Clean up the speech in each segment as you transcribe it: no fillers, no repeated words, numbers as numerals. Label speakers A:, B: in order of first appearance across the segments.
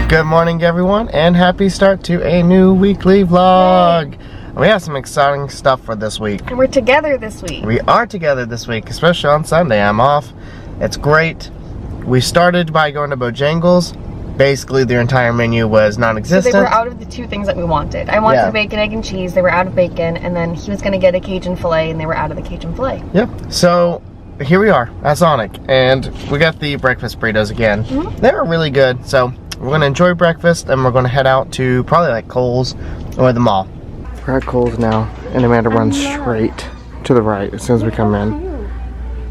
A: Good morning, everyone, and happy start to a new weekly vlog. Yay. We have some exciting stuff for this week.
B: And we're together this week.
A: We are together this week, especially on Sunday. I'm off. It's great. We started by going to Bojangles. Basically, their entire menu was non-existent.
B: So they were out of the two things that we wanted. I wanted bacon, egg, and cheese. They were out of bacon, and then he was going to get a Cajun filet, and they were out of the Cajun filet.
A: Yep. So here we are at Sonic, and we got the breakfast burritos again. They were really good. So we're going to enjoy breakfast, and we're going to head out to probably like Kohl's or the mall. We're at Kohl's now, and Amanda runs straight to the right as soon as we come in.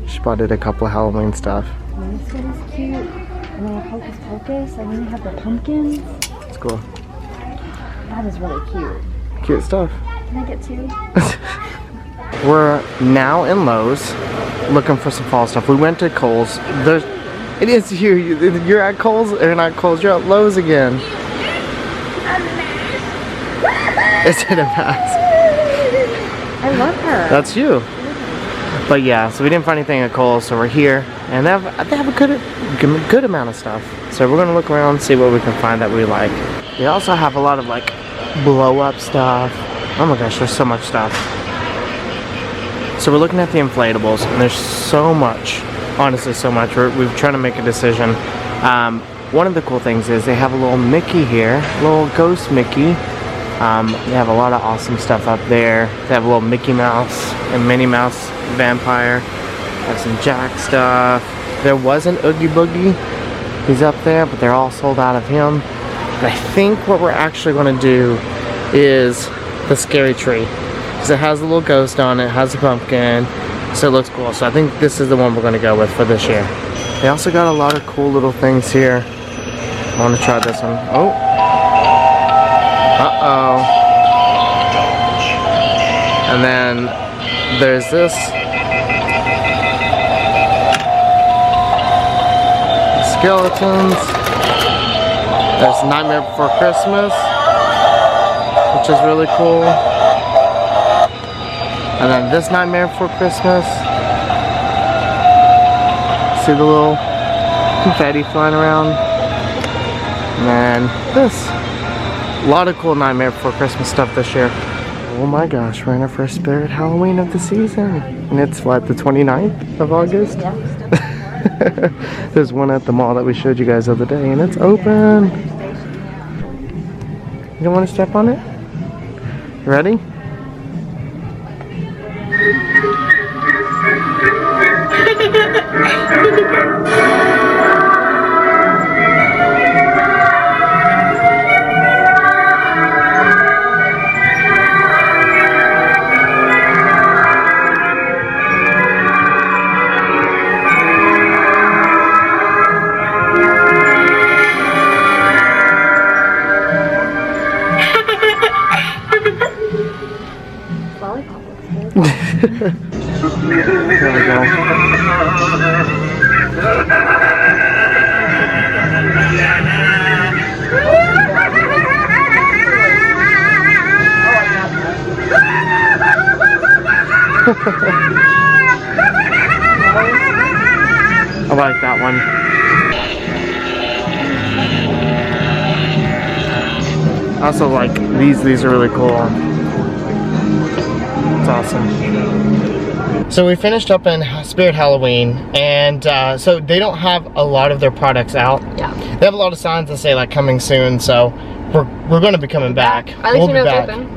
A: She spotted a couple of Halloween stuff.
B: This one is cute. And then Hocus Pocus. And then they have the pumpkins.
A: It's cool.
B: That is really cute.
A: Cute stuff.
B: Can I get two?
A: We're now in Lowe's looking for some fall stuff. We went to Kohl's. It is you. You're at Kohl's, or not Kohl's, you're at Lowe's again. Is it a mask?
B: I love her.
A: That's you. But yeah, so we didn't find anything at Kohl's, so we're here. And they have a good amount of stuff. So we're gonna look around and see what we can find that we like. They also have a lot of like blow up stuff. Oh my gosh, there's so much stuff. So we're looking at the inflatables, and there's so much, honestly so much. We're trying to make a decision. One of the cool things is they have a little Mickey here, a little ghost Mickey. They have a lot of awesome stuff up there. They have a little Mickey Mouse and Minnie Mouse vampire. They have some Jack stuff. There was an Oogie Boogie. He's up there, but they're all sold out of him. But I think what we're actually going to do is the scary tree. Because it has a little ghost on it, has a pumpkin, so it looks cool. So I think this is the one we're going to go with for this year. They also got a lot of cool little things here. I want to try this one. Oh. Uh-oh. And then there's this. Skeletons. There's Nightmare Before Christmas, which is really cool. And then this Nightmare Before Christmas. See the little confetti flying around. And then this. A lot of cool Nightmare Before Christmas stuff this year. Oh my gosh, we're in our first Spirit Halloween of the season. And it's what, the 29th of August?
B: Yeah.
A: There's one at the mall that we showed you guys the other day, and it's open. You don't want to step on it? Ready? There we go. I like that one. I also like these are really cool. It's awesome. So we finished up in Spirit Halloween, and so they don't have a lot of their products out.
B: Yeah.
A: They have a lot of signs that say like coming soon, so we're going to be coming back.
B: At least we know it's open.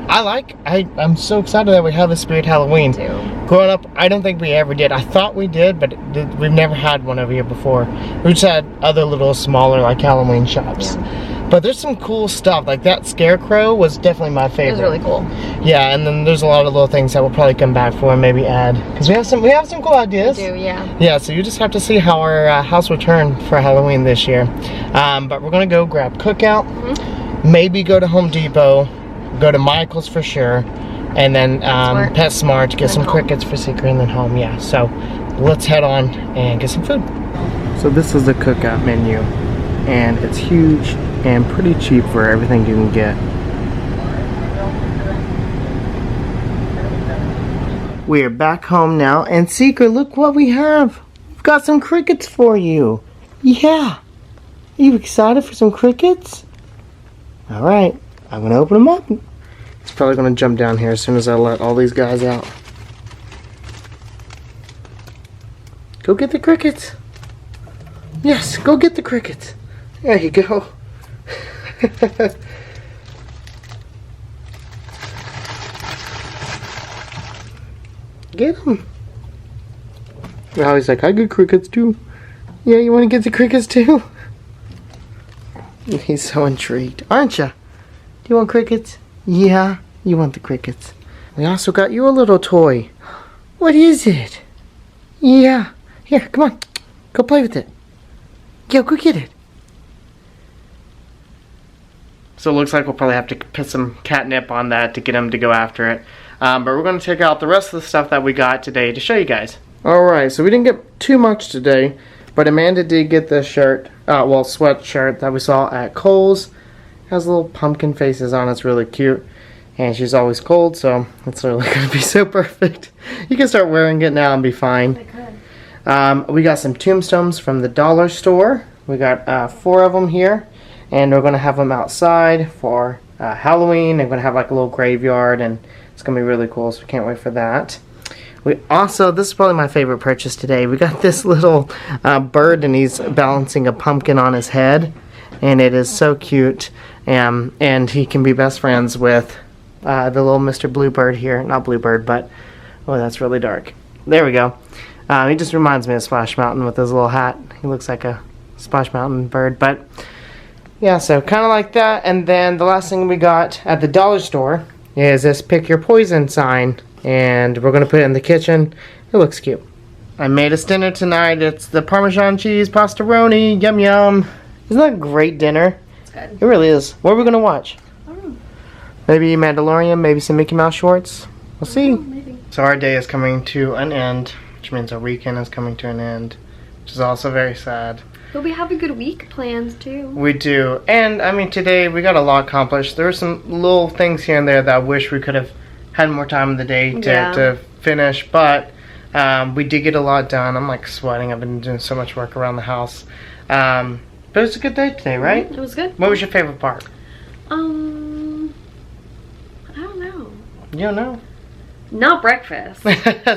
A: I'm so excited that we have a Spirit Halloween.
B: Me too.
A: Growing up, I don't think we ever did. I thought we did, but we've never had one over here before. We just had other little smaller like Halloween shops.
B: Yeah.
A: But there's some cool stuff. Like that scarecrow was definitely my favorite.
B: It was really cool.
A: Yeah, and then there's a lot of little things that we'll probably come back for and maybe add. Because we have some cool ideas.
B: We do, yeah.
A: Yeah, so you just have to see how our house will turn for Halloween this year. But we're gonna go grab Cookout, maybe go to Home Depot, go to Michael's for sure, and then PetSmart to get some crickets for Secret, and then home. Yeah, so let's head on and get some food. So this is the Cookout menu, and it's huge and pretty cheap for everything you can get. We are back home now, and Secret, look what we have. We've got some crickets for you. Yeah. Are you excited for some crickets? Alright, I'm gonna open them up. He's probably gonna jump down here as soon as I let all these guys out. Go get the crickets. Yes, go get the crickets. There you go. Get them. Now he's like, I get crickets too. Yeah, you want to get the crickets too? He's so intrigued, aren't you? Do you want crickets? Yeah, you want the crickets. We also got you a little toy. What is it? Yeah. Here, come on. Go play with it. Yeah, go get it. So it looks like we'll probably have to put some catnip on that to get him to go after it. But we're going to take out the rest of the stuff that we got today to show you guys. Alright, so we didn't get too much today, but Amanda did get this shirt, sweatshirt that we saw at Kohl's. It has little pumpkin faces on it. It's really cute. And she's always cold, so it's really going to be so perfect. You can start wearing it now and be fine. I could. We got some tombstones from the dollar store. We got 4 of them here. And we're going to have them outside for Halloween. They're going to have like a little graveyard, and it's going to be really cool, so we can't wait for that. We also, this is probably my favorite purchase today. We got this little bird, and he's balancing a pumpkin on his head. And it is so cute. And he can be best friends with the little Mr. Bluebird here. Not Bluebird, but, oh, that's really dark. There we go. He just reminds me of Splash Mountain with his little hat. He looks like a Splash Mountain bird, but yeah, so kind of like that. And then the last thing we got at the dollar store is this pick your poison sign, and we're going to put it in the kitchen. It looks cute. I made us dinner tonight. It's the Parmesan cheese pastaroni. Yum yum. Isn't that a great dinner?
B: It's good.
A: It really is. What are we going to watch?
B: I don't know.
A: Maybe Mandalorian, maybe some Mickey Mouse shorts. We'll see.
B: Maybe.
A: So our day is coming to an end, which means our weekend is coming to an end, which is also very sad.
B: But we have a good week planned too.
A: We do. And I mean, today we got a lot accomplished. There were some little things here and there that I wish we could have had more time in the day to finish, but we did get a lot done. I'm like sweating. I've been doing so much work around the house. But it was a good day today, right?
B: It was good.
A: What was your favorite part?
B: I don't know.
A: You don't know?
B: Not breakfast.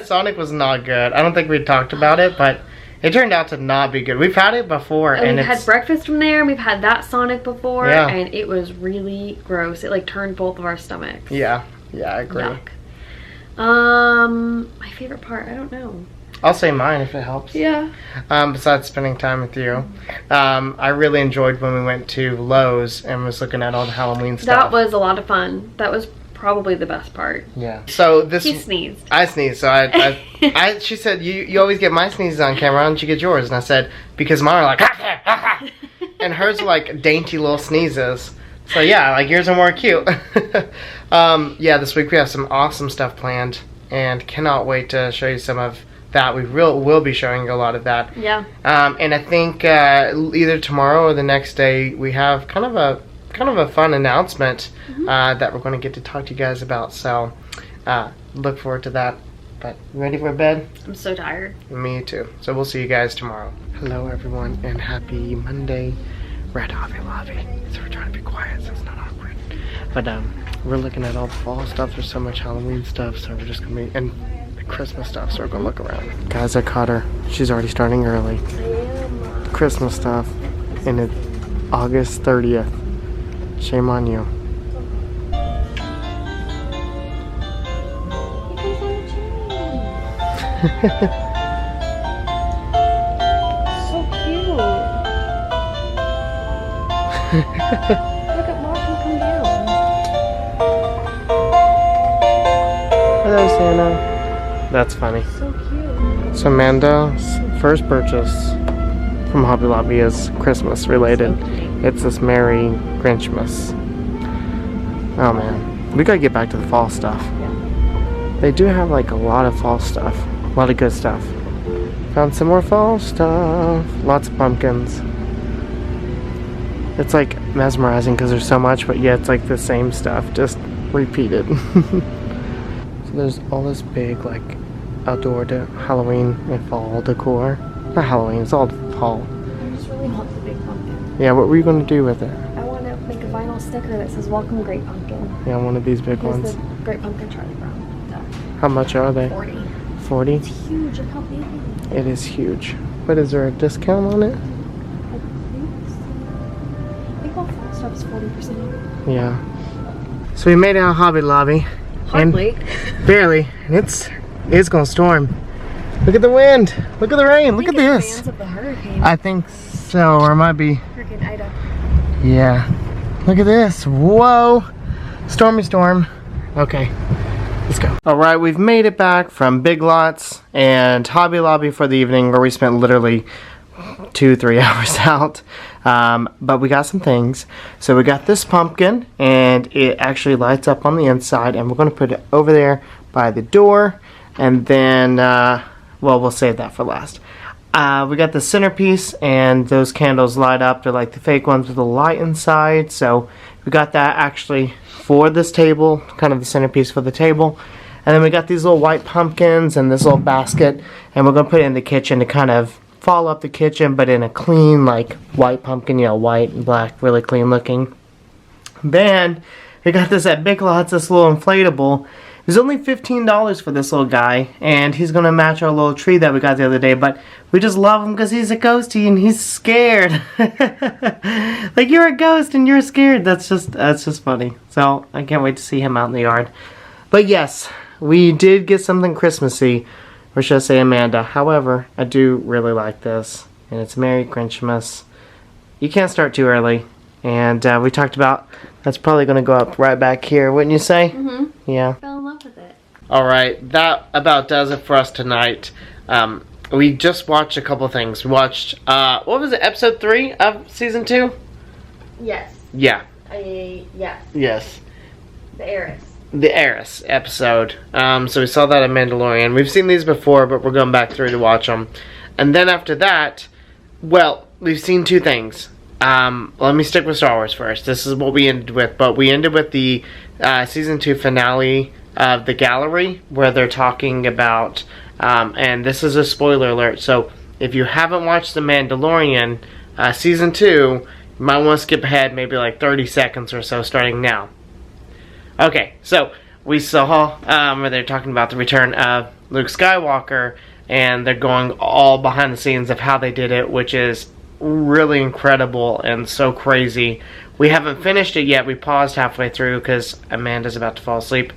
A: Sonic was not good. I don't think we talked about it, but it turned out to not be good. We've had it before,
B: and we've had breakfast from there. And we've had that Sonic before,
A: yeah.
B: And it was really gross. It like turned both of our stomachs.
A: Yeah, I agree.
B: Yuck. My favorite part, I don't know.
A: I'll say mine if it helps.
B: Yeah.
A: Besides spending time with you, I really enjoyed when we went to Lowe's and was looking at all the Halloween stuff.
B: That was a lot of fun. That was probably the best part.
A: Yeah. So this.
B: He sneezed.
A: I sneezed. So I she said you always get my sneezes on camera. Why don't you get yours? And I said because mine are like and hers are like dainty little sneezes. So yeah, like yours are more cute. Yeah, this week we have some awesome stuff planned and cannot wait to show you some of that. We will be showing you a lot of that.
B: Yeah.
A: And I think either tomorrow or the next day we have kind of a fun announcement that we're going to get to talk to you guys about. So look forward to that. But you ready for bed? I'm
B: so tired.
A: Me too. So we'll see you guys tomorrow. Hello everyone and happy Monday. We're at Hobby Lobby. So we're trying to be quiet so it's not awkward. But we're looking at all the fall stuff. There's so much Halloween stuff. So we're just going to be... and Christmas stuff, so we're gonna look around. Guys, I caught her. She's already starting early. Christmas stuff, and it's August 30th. Shame on you.
B: So cute. Look at Martin come down.
A: Hello, Santa. That's funny.
B: So cute.
A: So Amanda's first purchase from Hobby Lobby is Christmas related. It's this Merry Grinchmas. Oh man, we gotta get back to the fall stuff. Yeah. They do have like a lot of fall stuff, a lot of good stuff. Found some more fall stuff. Lots of pumpkins. It's like mesmerizing because there's so much, but yeah, it's like the same stuff, just repeated. So there's all this big like outdoor Halloween and fall decor. Not Halloween, it's all fall.
B: I just really want the big pumpkin.
A: Yeah, what were you going to do with it?
B: I want to make a vinyl sticker that says "Welcome, Great Pumpkin."
A: Yeah, one of these big
B: Here's
A: ones.
B: the Great Pumpkin Charlie Brown.
A: How much are they?
B: 40.
A: 40?
B: It's huge. Look how big it is.
A: It is huge. But is there a discount on it?
B: I think all fall stuff is 40%.
A: Yeah. So we made it out of Hobby Lobby.
B: Hardly.
A: And barely. And it's gonna storm. Look at the wind. Look at the rain. Look at this.
B: Fans of the hurricane.
A: I think so. Or it might be.
B: Hurricane Ida.
A: Yeah. Look at this. Whoa. Stormy storm. Okay. Let's go. Alright, we've made it back from Big Lots and Hobby Lobby for the evening, where we spent literally 2-3 hours out. But we got some things. So we got this pumpkin, and it actually lights up on the inside, and we're going to put it over there by the door. And then, well, we'll save that for last. We got the centerpiece, and those candles light up. They're like the fake ones with a light inside. So we got that actually for this table, kind of the centerpiece for the table. And then we got these little white pumpkins and this little basket, and we're going to put it in the kitchen to kind of follow up the kitchen, but in a clean, like, white pumpkin, you know, white and black, really clean looking. Then we got this at Big Lots, this little inflatable. It was only $15 for this little guy, and he's going to match our little tree that we got the other day, but we just love him because he's a ghosty and he's scared. Like, you're a ghost and you're scared. That's just funny. So I can't wait to see him out in the yard. But yes, we did get something Christmassy, or should I say Amanda. However, I do really like this, and it's Merry Grinchmas. You can't start too early, and we talked about that's probably going to go up right back here, wouldn't you say? Mm-hmm. Yeah.
B: Fell in love with it.
A: Alright, that about does it for us tonight. We just watched a couple things. We watched, what was it, episode 3 of season 2?
B: Yes.
A: Yeah.
B: Yes.
A: Yes.
B: The Heiress.
A: The Heiress episode. So we saw that in Mandalorian. We've seen these before, but we're going back through to watch them. And then after that, well, we've seen 2 things. Let me stick with Star Wars first. This is what we ended with, but we ended with the season 2 finale of The Gallery, where they're talking about, and this is a spoiler alert, so if you haven't watched The Mandalorian season 2, you might want to skip ahead maybe like 30 seconds or so starting now. Okay, so we saw where they're talking about the return of Luke Skywalker, and they're going all behind the scenes of how they did it, which is really incredible and so crazy. We haven't finished it yet. We paused halfway through because Amanda's about to fall asleep.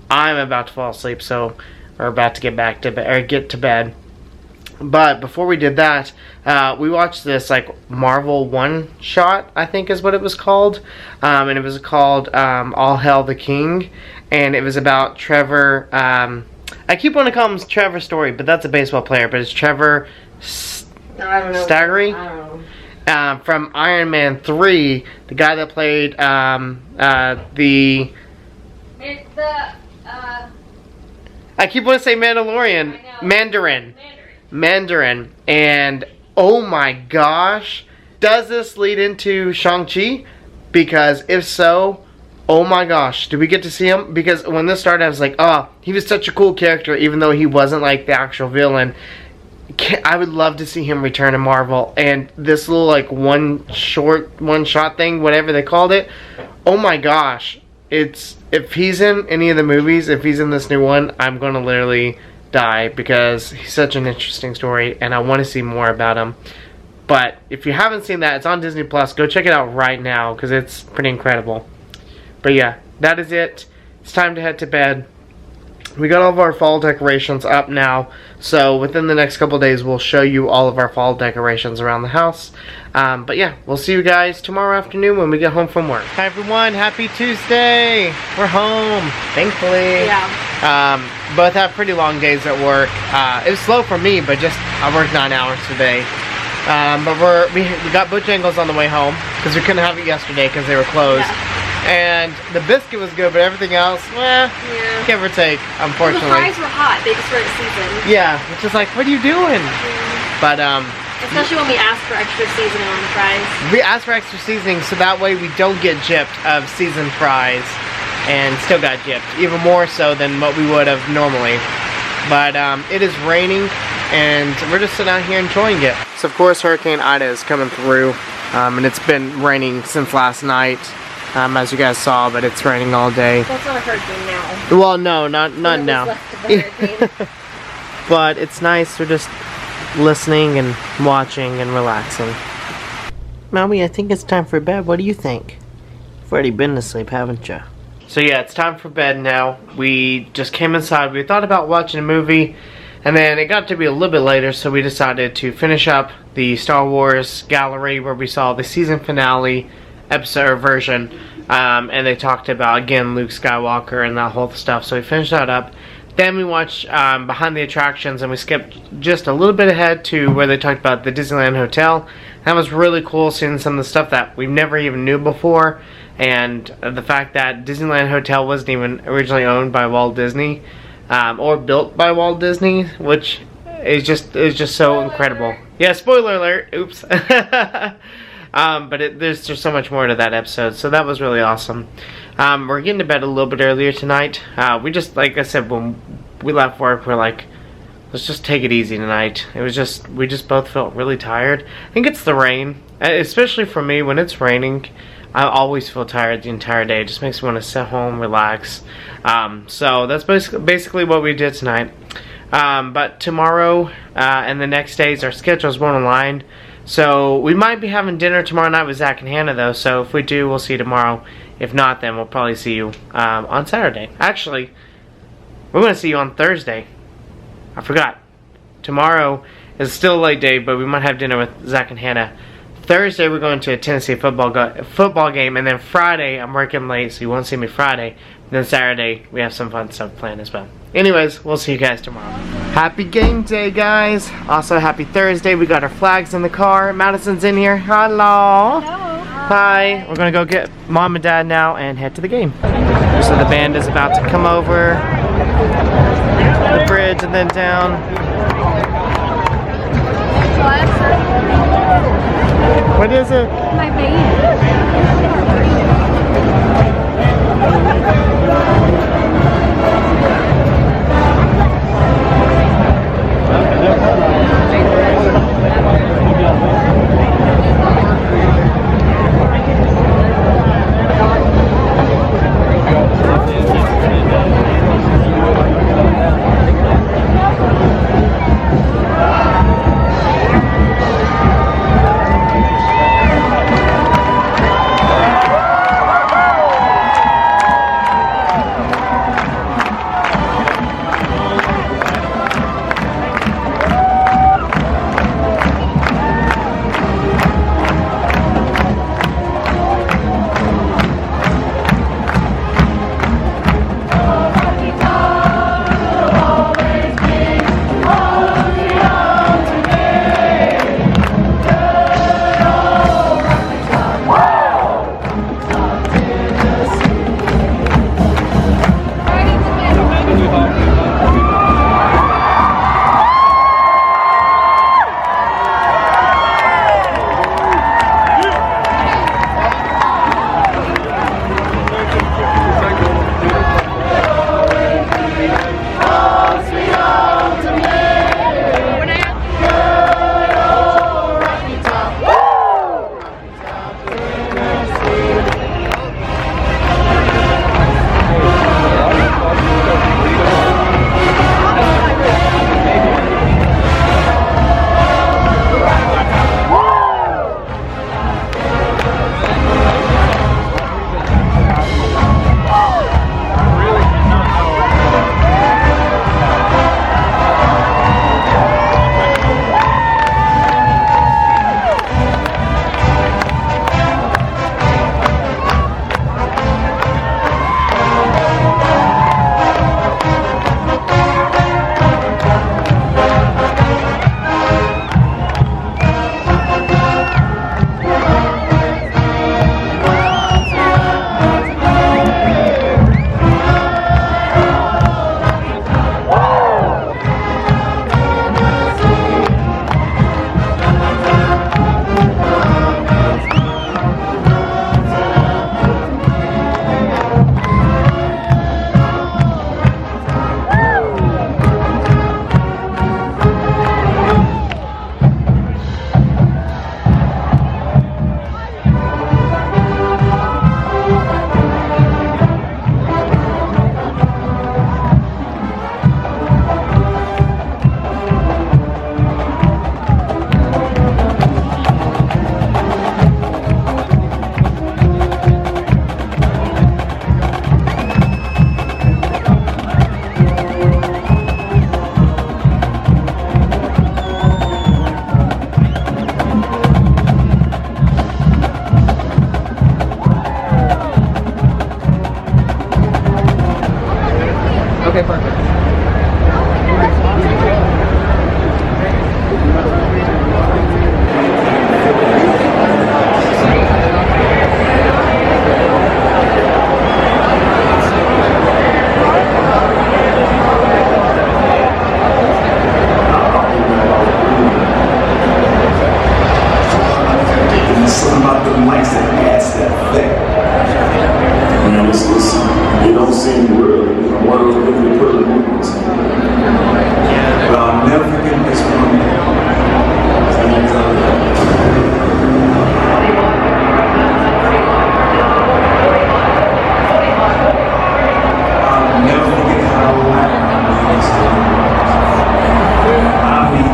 A: I'm about to fall asleep, so we're about to get back to bed, or get to bed. But before we did that, we watched this like Marvel one shot, I think is what it was called, and it was called All Hail the King, and it was about Trevor. I keep wanting to call him Trevor Story, but that's a baseball player. But it's Trevor Staggery. From Iron Man 3, the guy that played I keep wanting to say Mandalorian. Mandarin. And oh my gosh, does this lead into Shang-Chi? Because if so, oh my gosh, do we get to see him? Because when this started, I was like, oh, he was such a cool character, even though he wasn't like the actual villain. I would love to see him return to Marvel. And this little like one shot thing, whatever they called it, oh my gosh, if he's in any of the movies, if he's in this new one, I'm gonna literally die, because he's such an interesting story and I want to see more about him. But if you haven't seen that, it's on Disney Plus. Go check it out right now because it's pretty incredible. But yeah, that is it. It's time to head to bed. We got all of our fall decorations up now, so within the next couple days we'll show you all of our fall decorations around the house. But yeah, we'll see you guys tomorrow afternoon when we get home from work. Hi everyone, happy Tuesday! We're home, thankfully.
B: Yeah.
A: Both have pretty long days at work. It was slow for me, but I worked 9 hours today. But we got Bojangles on the way home because we couldn't have it yesterday because they were closed. Yeah. And the biscuit was good, but everything else, yeah, give or take, unfortunately.
B: The fries were hot. They just weren't seasoned.
A: Yeah, which is like, what are you doing?
B: Yeah.
A: But
B: especially when we ask for extra seasoning on the fries.
A: We ask for extra seasoning so that way we don't get gypped of seasoned fries, and still got gypped, even more so than what we would have normally. But it is raining, and we're just sitting out here enjoying it. So of course Hurricane Ida is coming through, and it's been raining since last night. as you guys saw, but it's raining all day.
B: That's not a hurricane now.
A: Well, no, not now.
B: Left of the hurricane.
A: But it's nice. We're just listening and watching and relaxing. Mommy, I think it's time for bed. What do you think? You've already been to sleep, haven't you? So yeah, it's time for bed now. We just came inside. We thought about watching a movie, and then it got to be a little bit later, so we decided to finish up the Star Wars gallery where we saw the season finale episode version, and they talked about, again, Luke Skywalker and that whole stuff. So we finished that up. Then we watched Behind the Attractions, and we skipped just a little bit ahead to where they talked about the Disneyland Hotel. That was really cool, seeing some of the stuff that we never even knew before, and the fact that Disneyland Hotel wasn't even originally owned by Walt Disney, or built by Walt Disney, which is just so incredible. Yeah, spoiler alert. Oops. But there's just so much more to that episode, so that was really awesome. We're getting to bed a little bit earlier tonight. We just, like I said, when we left work, we're like, let's just take it easy tonight. It was just, we just both felt really tired. I think it's the rain, especially for me. When it's raining, I always feel tired the entire day. It just makes me want to sit home, relax. So that's basically what we did tonight. But tomorrow and the next days, our schedules won't align. So we might be having dinner tomorrow night with Zach and Hannah, though. So if we do, we'll see you tomorrow. If not, then we'll probably see you on Saturday. Actually, we're going to see you on Thursday. I forgot. Tomorrow is still a late day, but we might have dinner with Zach and Hannah. Thursday, we're going to a Tennessee football game. And then Friday, I'm working late, so you won't see me Friday. And then Saturday, we have some fun stuff planned as well. Anyways, we'll see you guys tomorrow. Happy game day, guys. Also, happy Thursday. We got our flags in the car. Madison's in here. Hello.
B: Hello.
A: Hi. We're going to go get Mom and Dad now and head to the game. So the band is about to come over the bridge and then down. What is it?
B: My baby.
C: electronics that adds that effect. And it don't seem real. You know, one of those movie equivalent movies. But I'll never forget this one. As long as I live. I'll never forget how loud the music was. I mean,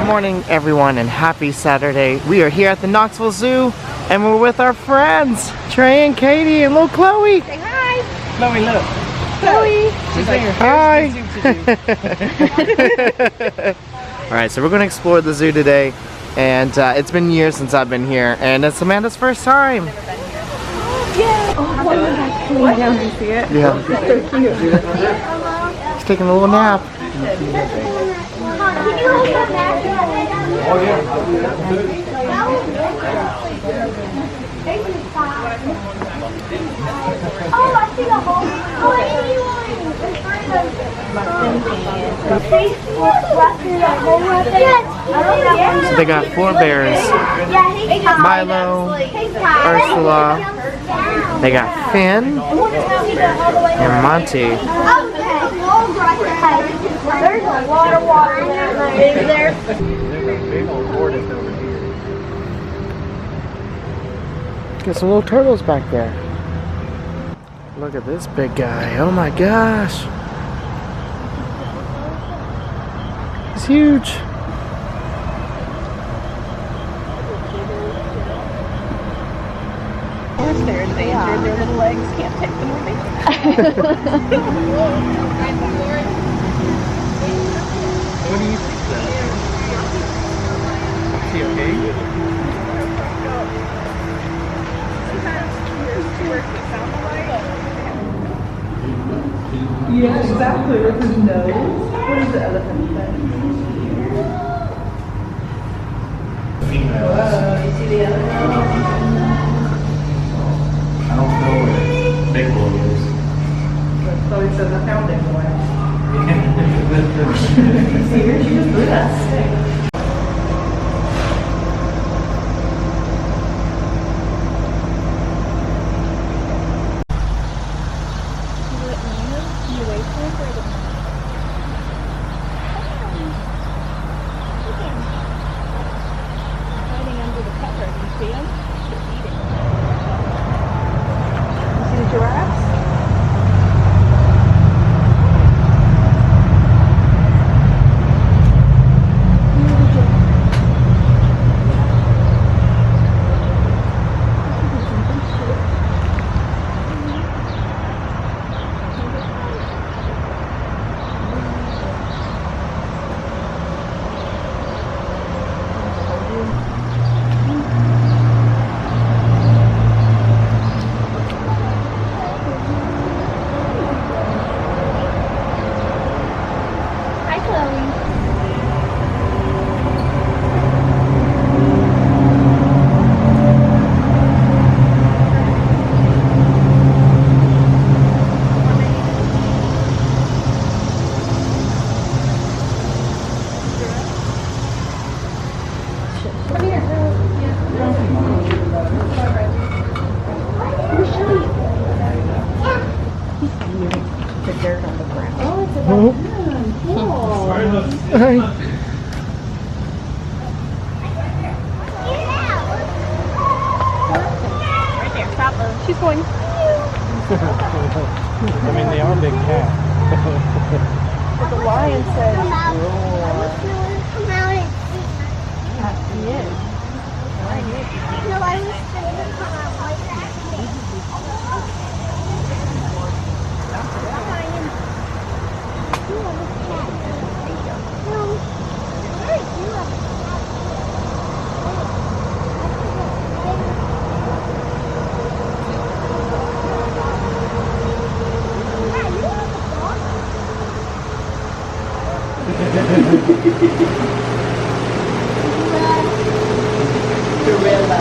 A: morning, everyone, and happy Saturday. We are here at the Knoxville Zoo, and we're with our friends, Trey and Katie and little Chloe.
B: Say hi.
D: Chloe, look.
B: Chloe.
D: She's like,
A: Hi. Alright, so we're going to explore the zoo today, and it's been years since I've been here, and it's Amanda's first time.
B: Yeah. Oh, one of that's coming down. Do you see it?
A: Yeah.
B: It's so cute.
A: She's taking a little nap.
E: Can you hold that back? Oh, yeah. Oh, I see the hole. Oh, I see one.
A: So they got 4 bears. Milo, Ursula, they got Finn, and Monty.
E: There's a lot of water in there. Is there?
A: Got some little turtles back there. Look at this big guy. Oh my gosh. He's huge.
B: Of course they're in danger. Their little legs can't take them with me.
D: What do you think then? Is he okay?
F: Yeah, exactly. With his nose. What is the elephant thing? Whoa, you see the elephant?
D: I don't know where Big Boy is.
F: So he says, I found it, boy. See her? She just blew that stick.
B: She's going.
D: I mean, they are big cats.
B: But the lion says,
E: Come out and
B: he is.
E: see. No, I was saying come out like that. You want a cat? No. You have a cat.
F: Gorilla.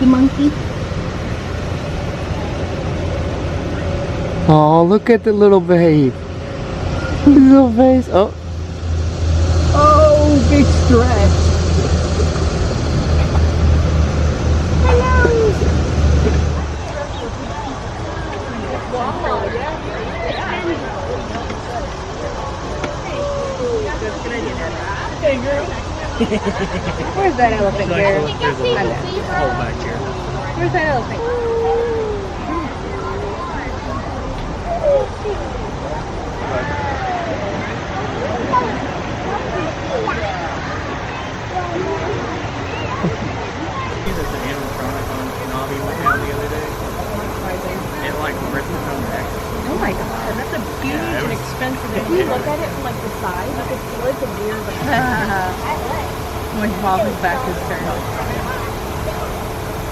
B: Monkey.
A: Oh, look at the little babe. Little face. Oh.
F: Oh, big stretch. Where's that elephant, Gary?
D: There's a hole back here.
B: Where's that elephant?
D: There's an animatronic on Navi went down the other day. It like ripped its own neck.
B: Oh my god, that's a huge and expensive. If you look at it from like the side, you can feel it's a weird.
F: When Bobby's back his turn.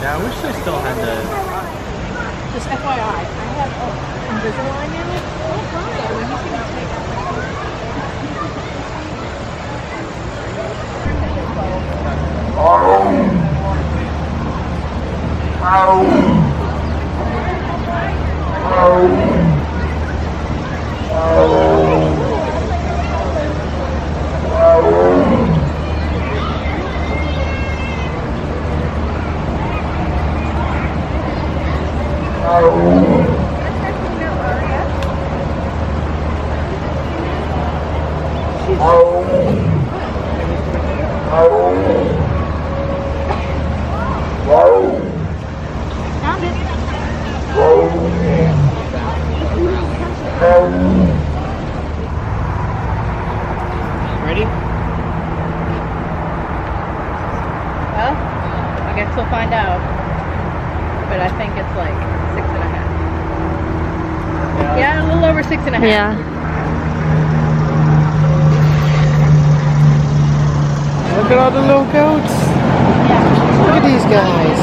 D: Yeah, I wish they still had the.
B: Just FYI, I have Invisalign in it. Oh hi, when you can take it.
A: Ready?
F: Well, I guess we'll find out. But I think it's like 6.5. Yeah, a little over 6.5.
B: Yeah.
A: Look at all the little goats. Look at these guys.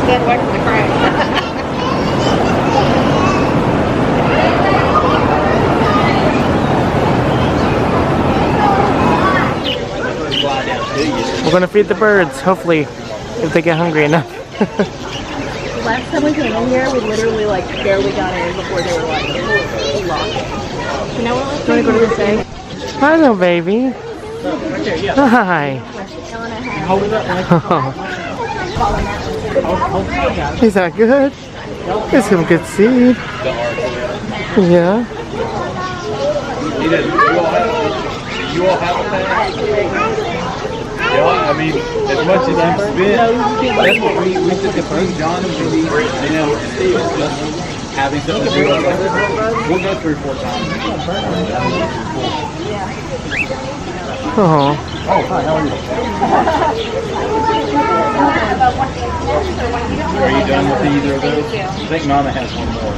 F: Then watch the crash.
A: We're gonna feed the birds, hopefully, if they get hungry enough.
F: Last time we came in here, we literally like barely got in before they were like locked. You know what? Do you want to go to the thing?
A: Hi, little baby. Hi. Is that good? It's some good seed. Yeah.
G: You all have a thing? Yeah, I mean, as much as you spend, that's what we took it from John and Judy, you know, it's just having something to do. We'll go 3 or 4 times.
A: Oh.
G: Oh, hi, how are you? Are you done with either of those? I think Nana has one more.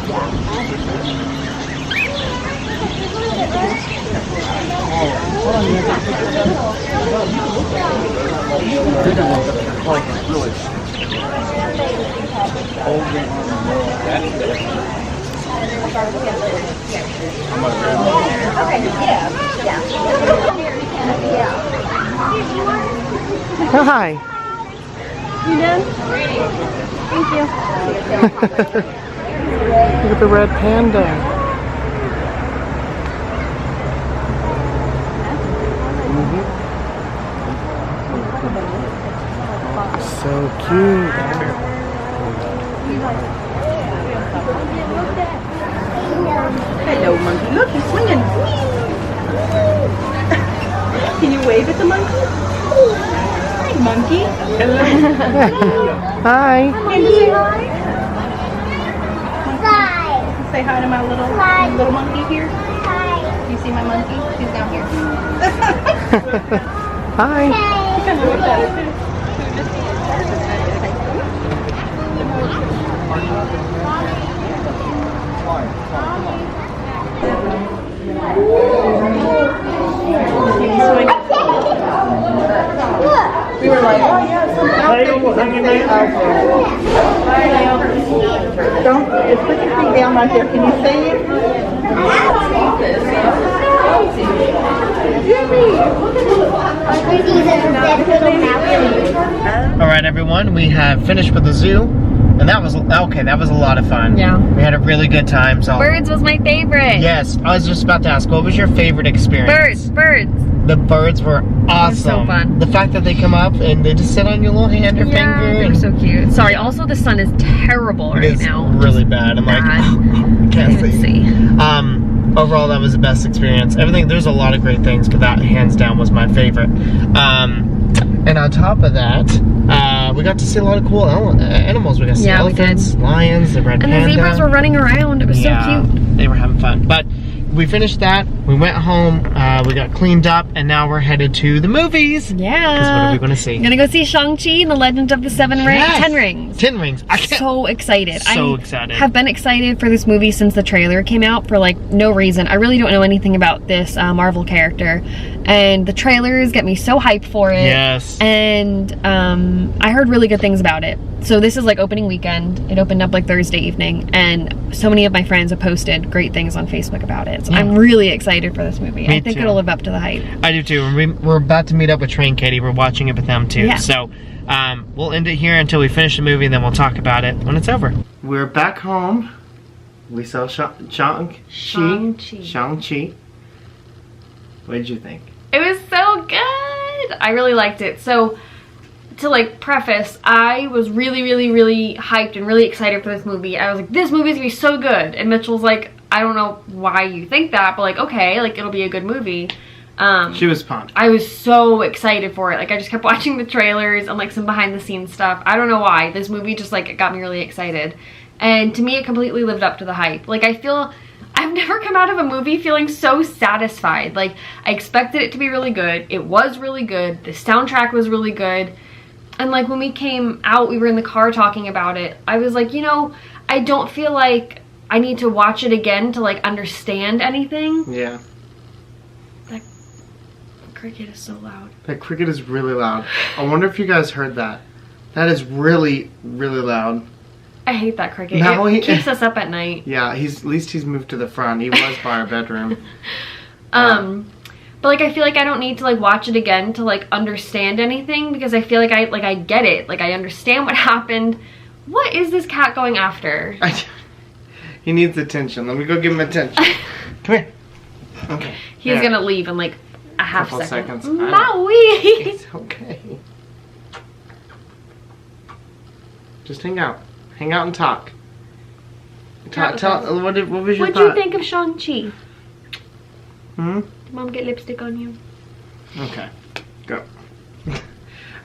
A: Hi.
B: You done? Thank you.
A: Look at the red panda. So cute.
F: Hello, monkey. Look, he's swinging. Can you wave at the monkey? Hi, monkey. Hello.
A: Hi.
F: Can you say hi? Say hi to my little monkey here. You see my monkey? She's down here.
A: Hi.
F: We were like, oh yeah, don't put your feet down right there. Can you say it?
A: All right, everyone. We have finished with the zoo, and that was okay. That was a lot of fun.
B: Yeah.
A: We had a really good time. So.
B: Birds was my favorite.
A: Yes, I was just about to ask, what was your favorite experience?
B: Birds.
A: The birds were awesome.
B: so fun.
A: The fact that they come up and they just sit on your little hand or finger.
B: They were so cute. Sorry, also the sun is terrible right now.
A: Really bad. I'm like, can't see. Overall, that was the best experience. Everything, there's a lot of great things, but that hands down was my favorite. And on top of that, we got to see a lot of cool animals. We got to see elephants, lions, the red panda.
B: And the zebras were running around. It was so cute.
A: They were having fun. But we finished that. We went home. We got cleaned up, and now we're headed to the movies.
B: Yeah.
A: Because what are we going to see?
B: We're gonna go see Shang-Chi and the Legend of the Ten Rings.
A: 10 Rings.
B: So excited.
A: So excited.
B: I have been excited for this movie since the trailer came out for like no reason. I really don't know anything about this Marvel character, and the trailers get me so hyped for it.
A: Yes.
B: And I heard really good things about it. So this is like opening weekend. It opened up like Thursday evening, and so many of my friends have posted great things on Facebook about it. So I'm really excited for this movie. I think it'll live up to the hype.
A: I do too. We're about to meet up with Trey and Katie. We're watching it with them too. Yeah. So we'll end it here until we finish the movie, and then we'll talk about it when it's over. We're back home. We saw Shang-Chi. What did you think?
B: It was so good. I really liked it. So to like preface, I was really hyped and really excited for this movie. I was like, this movie's gonna be so good. And Mitchell's like, I don't know why you think that, but like, okay, like it'll be a good movie.
A: She was pumped.
B: I was so excited for it. Like I just kept watching the trailers and like some behind the scenes stuff. I don't know why. This movie just like got me really excited. And to me, it completely lived up to the hype. Like I feel I've never come out of a movie feeling so satisfied. Like I expected it to be really good. It was really good. The soundtrack was really good. And like when we came out, we were in the car talking about it. I was like, you know, I don't feel like I need to watch it again to like understand anything.
A: Yeah.
B: That cricket is so loud.
A: That cricket is really loud. I wonder if you guys heard that. That is really loud.
B: I hate that cricket.
A: No,
B: it keeps us up at night.
A: Yeah, at least he's moved to the front. He was by our bedroom.
B: But like I feel like I don't need to like watch it again to like understand anything, because I feel like I get it. Like I understand what happened. What is this cat going after?
A: He needs attention. Let me go give him attention. Come here. Okay.
B: He's gonna leave in like a half
A: Couple
B: second.
A: seconds.
B: Maui!
A: It's okay. Just hang out. Hang out and talk. What was your
B: What'd
A: thought?
B: you think of Shang-Chi?
A: Hmm?
B: Did Mom get lipstick on you?
A: Okay. Go.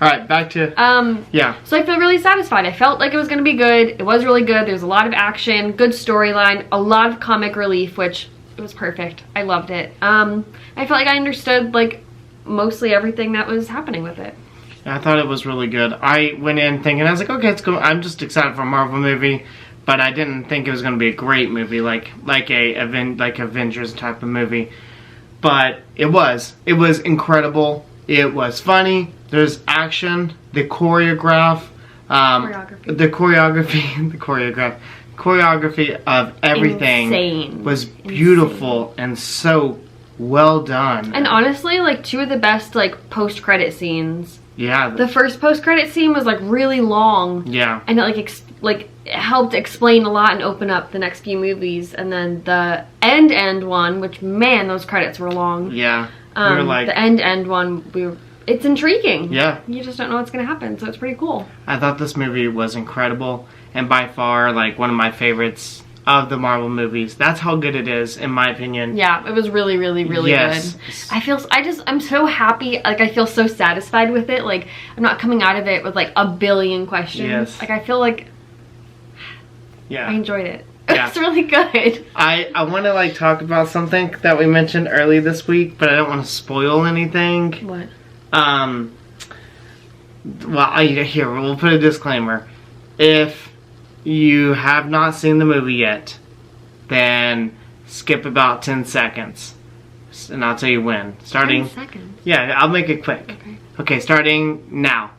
A: Alright, back to... yeah.
B: So I feel really satisfied. I felt like it was going to be good. It was really good. There's a lot of action, good storyline, a lot of comic relief, which it was perfect. I loved it. I felt like I understood like mostly everything that was happening with it.
A: I thought it was really good. I went in thinking, I was like, okay, it's cool. I'm just excited for a Marvel movie, but I didn't think it was going to be a great movie, like Avengers type of movie. But it was. It was incredible. It was funny. There's action. The choreography of everything
B: Insane.
A: was beautiful and so well done.
B: And honestly, like two of the best like post-credit scenes.
A: Yeah.
B: The first post-credit scene was like really long.
A: Yeah.
B: And it it helped explain a lot and open up the next few movies. And then the end one, which man, those credits were long.
A: Yeah. We were like,
B: the end one, it's intriguing.
A: Yeah.
B: You just don't know what's gonna happen, so it's pretty cool.
A: I thought this movie was incredible and by far like one of my favorites of the Marvel movies. That's how good it is, in my opinion.
B: Yeah, it was really
A: Yes.
B: good. I'm so happy. Like I feel so satisfied with it. Like I'm not coming out of it with like a billion questions.
A: Yes.
B: Like I feel like
A: Yeah.
B: I enjoyed it.
A: Yeah.
B: It's really good.
A: I want to like talk about something that we mentioned early this week, but I don't want to spoil anything.
B: What?
A: Well, here, we'll put a disclaimer. If you have not seen the movie yet, then skip about 10 seconds. And I'll tell you when. Starting...
B: 10 seconds?
A: Yeah, I'll make it quick.
B: Okay.
A: Okay, starting now.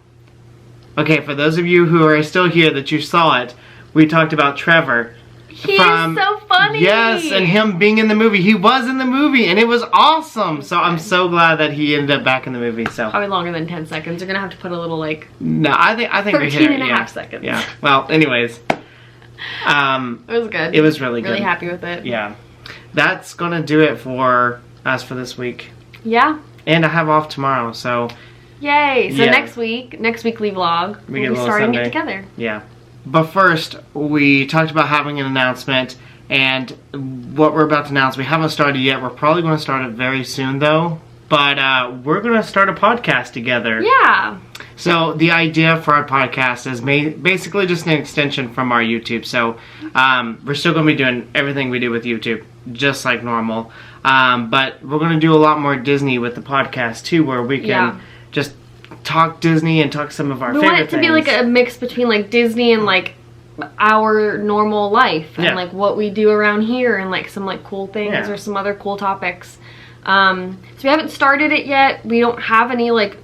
A: Okay, for those of you who are still here that you saw it, we talked about Trevor.
B: He is so funny!
A: Yes, and him being in the movie. He was in the movie, and it was awesome. So I'm so glad that he ended up back in the movie. So
B: Probably longer than 10 seconds. You're gonna have to put a little like...
A: No, I think we hit
B: 13
A: it.
B: and a
A: Yeah.
B: half seconds.
A: Yeah. Well, anyways.
B: It was good.
A: It was really good.
B: Really happy with it.
A: Yeah. That's gonna do it for us for this week.
B: Yeah.
A: And I have off tomorrow, so
B: Yay! So
A: Yeah.
B: next weekly vlog,
A: We
B: we'll
A: get a
B: be
A: little
B: starting
A: Sunday.
B: it together.
A: yeah. But first, we talked about having an announcement, and what we're about to announce, we haven't started yet. We're probably going to start it very soon, though. But we're going to start a podcast together.
B: Yeah.
A: So the idea for our podcast is basically just an extension from our YouTube. So we're still going to be doing everything we do with YouTube, just like normal. But we're going to do a lot more Disney with the podcast, too, where we can just talk Disney and talk some of our
B: We
A: favorite
B: want it to
A: things.
B: be like a mix between like Disney and like our normal life and
A: Yeah.
B: like what we do around here and like some like cool things
A: Yeah.
B: or some other cool topics. So we haven't started it yet. We don't have any like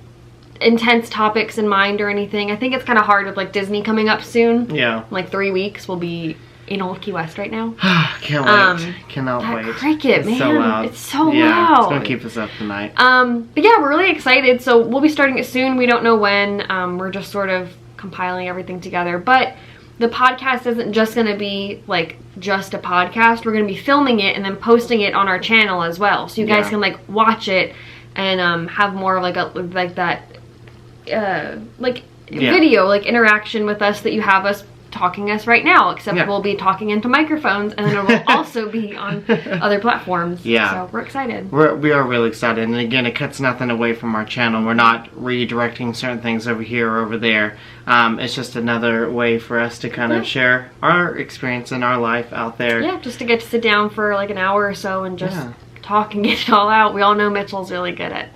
B: intense topics in mind or anything. I think it's kind of hard with like Disney coming up soon.
A: Yeah.
B: In, like 3 weeks we'll be in Old Key West right now.
A: Can't wait. Cannot
B: that
A: wait.
B: cricket,
A: It's
B: man.
A: so loud.
B: It's so
A: Yeah,
B: loud.
A: it's gonna keep us up tonight.
B: But yeah, we're really excited. So we'll be starting it soon. We don't know when. We're just sort of compiling everything together. But the podcast isn't just going to be like just a podcast. We're going to be filming it and then posting it on our channel as well. So you guys can like watch it and have more of like video, like interaction with us that you have us talking us right now, except we'll be talking into microphones, and then it will also be on other platforms.
A: Yeah.
B: So we're excited.
A: We are really excited, and again, it cuts nothing away from our channel. We're not redirecting certain things over here or over there. It's just another way for us to kind of share our experience in our life out there.
B: Yeah, just to get to sit down for like an hour or so and just talk and get it all out. We all know Mitchell's really good at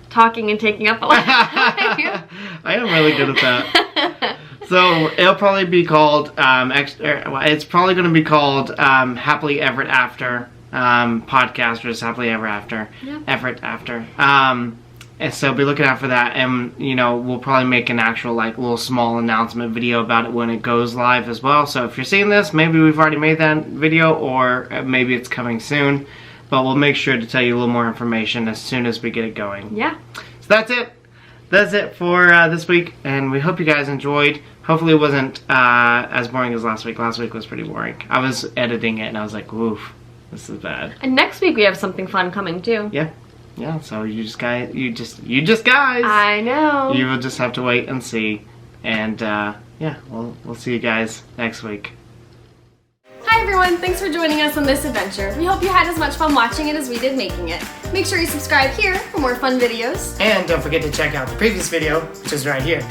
B: talking and taking up a lot of time.
A: I am really good at that. So it'll probably be called it's probably going to be called Happily Everett After podcast, or just Happily Ever After. Everett After. And so be looking out for that, and you know, we'll probably make an actual like little small announcement video about it when it goes live as well. So if you're seeing this, maybe we've already made that video, or maybe it's coming soon, but we'll make sure to tell you a little more information as soon as we get it going.
B: Yeah.
A: So that's it. That's it for this week, and we hope you guys enjoyed. Hopefully it wasn't as boring as last week. Last week was pretty boring. I was editing it and I was like, oof, this is bad.
B: And next week we have something fun coming too.
A: Yeah. Yeah, so you just guys.
B: I know.
A: You will just have to wait and see. And yeah, we'll see you guys next week.
B: Hi everyone, thanks for joining us on this adventure. We hope you had as much fun watching it as we did making it. Make sure you subscribe here for more fun videos.
A: And don't forget to check out the previous video, which is right here.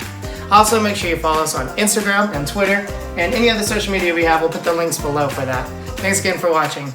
A: Also, make sure you follow us on Instagram and Twitter, and any other social media we have. We'll put the links below for that. Thanks again for watching.